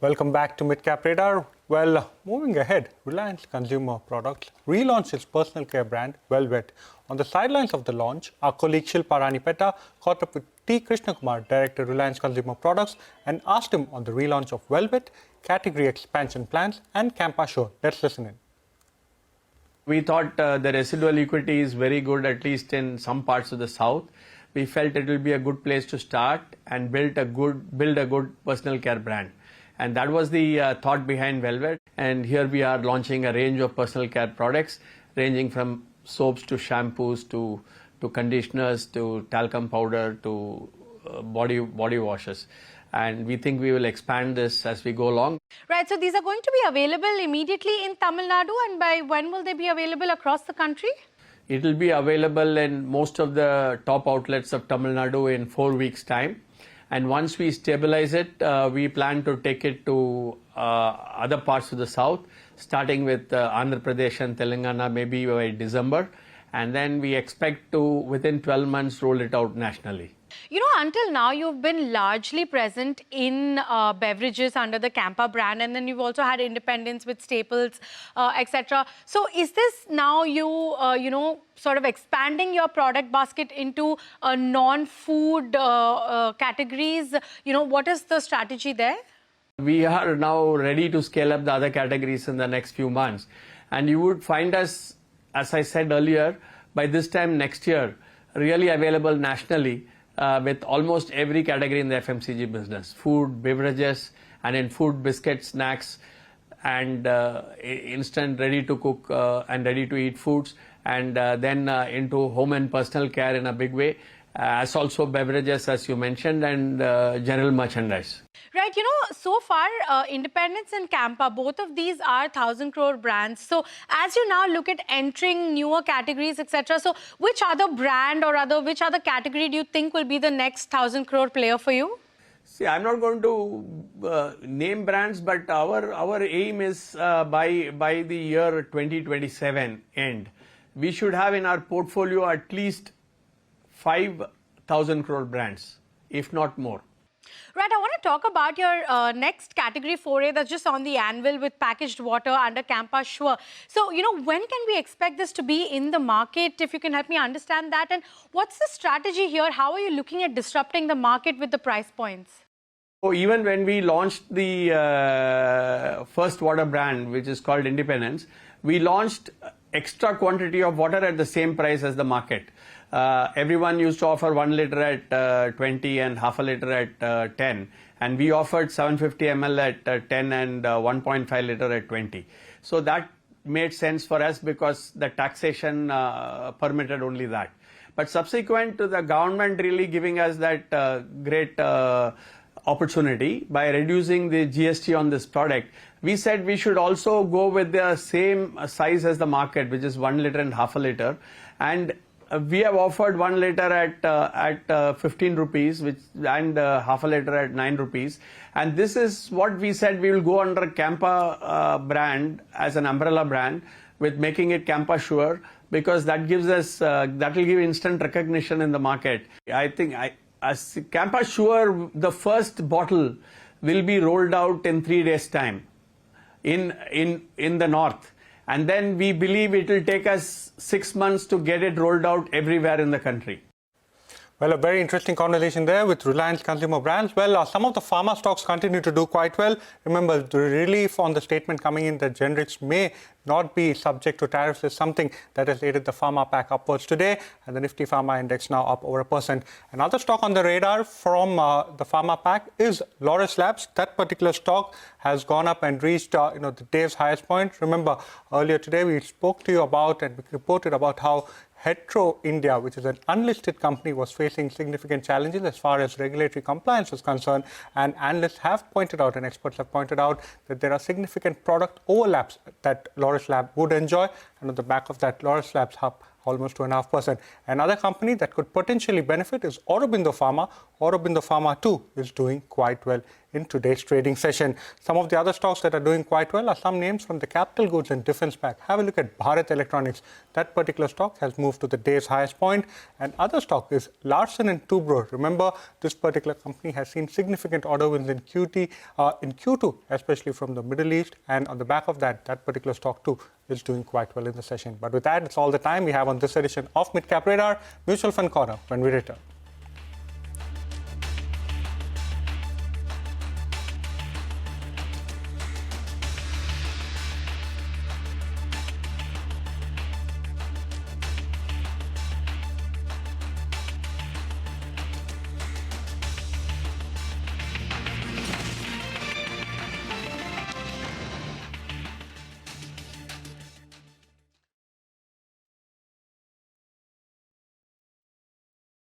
Welcome back to Midcap Radar. Well, moving ahead, Reliance Consumer Products relaunched its personal care brand, Velvette. On the sidelines of the launch, our colleague Shilpa Ranipetta caught up with T. Krishnakumar, Director of Reliance Consumer Products, and asked him on the relaunch of Velvette, category expansion plans, and Campa show. Let's listen in. We thought the residual equity is very good, at least in some parts of the south. We felt it will be a good place to start and build a good personal care brand. And that was the thought behind Velvette. And here we are launching a range of personal care products, ranging from soaps to shampoos to conditioners to talcum powder to body washes. And we think we will expand this as we go along. Right, so these are going to be available immediately in Tamil Nadu, and by when will they be available across the country? It will be available in most of the top outlets of Tamil Nadu in 4 weeks' time. And once we stabilize it, we plan to take it to other parts of the south, starting with Andhra Pradesh and Telangana maybe by December. And then we expect to, within 12 months, roll it out nationally. You know, until now, you've been largely present in beverages under the Campa brand, and then you've also had independence with staples, etc. So is this now you, sort of expanding your product basket into non-food categories? What is the strategy there? We are now ready to scale up the other categories in the next few months. And you would find us, as I said earlier, by this time next year, really available nationally. With almost every category in the FMCG business, food, beverages, and in food, biscuits, snacks, and instant ready-to-cook and ready-to-eat foods, and then into home and personal care in a big way, as also beverages, as you mentioned, and general merchandise. Right, so far, Independence and Campa, both of these are 1,000 crore brands. So as you now look at entering newer categories, etc., so which other brand or which other category do you think will be the next 1,000 crore player for you? See, I'm not going to name brands, but our aim is by the year 2027 end, we should have in our portfolio at least 5,000 crore brands, if not more. Right, I want to talk about your next category foray that's just on the anvil with packaged water under Campa Sure. So, when can we expect this to be in the market, if you can help me understand that? And what's the strategy here? How are you looking at disrupting the market with the price points? So even when we launched the first water brand, which is called Independence, we launched extra quantity of water at the same price as the market. Everyone used to offer 1 liter at 20 and half a liter at 10, and we offered 750 ml at 10 and 1.5 liter at 20. So that made sense for us because the taxation permitted only that. But subsequent to the government really giving us that great opportunity by reducing the GST on this product, we said we should also go with the same size as the market, which is 1 liter and half a liter, and we have offered 1 liter at 15 rupees, and half a liter at 9 rupees. And this is what we said we will go under Campa brand as an umbrella brand, with making it Campa Sure, because that gives us that will give instant recognition in the market. I think as Campa Sure, the first bottle will be rolled out in 3 days' time in the north. And then we believe it will take us 6 months to get it rolled out everywhere in the country. Well, a very interesting conversation there with Reliance Consumer Brands. Well, some of the pharma stocks continue to do quite well. Remember, the relief on the statement coming in that generics may not be subject to tariffs is something that has aided the pharma pack upwards today, and the Nifty Pharma Index now up over 1%. Another stock on the radar from the pharma pack is Laurus Labs. That particular stock has gone up and reached the day's highest point. Remember, earlier today we spoke to you about and we reported about how Hetero India, which is an unlisted company, was facing significant challenges as far as regulatory compliance was concerned. And analysts have pointed out and experts have pointed out that there are significant product overlaps that Laurus Lab would enjoy. And on the back of that, Laurus Labs up almost 2.5%. Another company that could potentially benefit is Aurobindo Pharma. Aurobindo Pharma too is doing quite well in today's trading session. Some of the other stocks that are doing quite well are some names from the capital goods and defense pack. Have a look at Bharat Electronics. That particular stock has moved to the day's highest point. And other stock is Larsen & Toubro. Remember, this particular company has seen significant order wins in Q2, especially from the Middle East. And on the back of that, that particular stock too is doing quite well in the session. But with that, it's all the time we have on this edition of Mid Cap Radar Mutual Fund Corner when we return.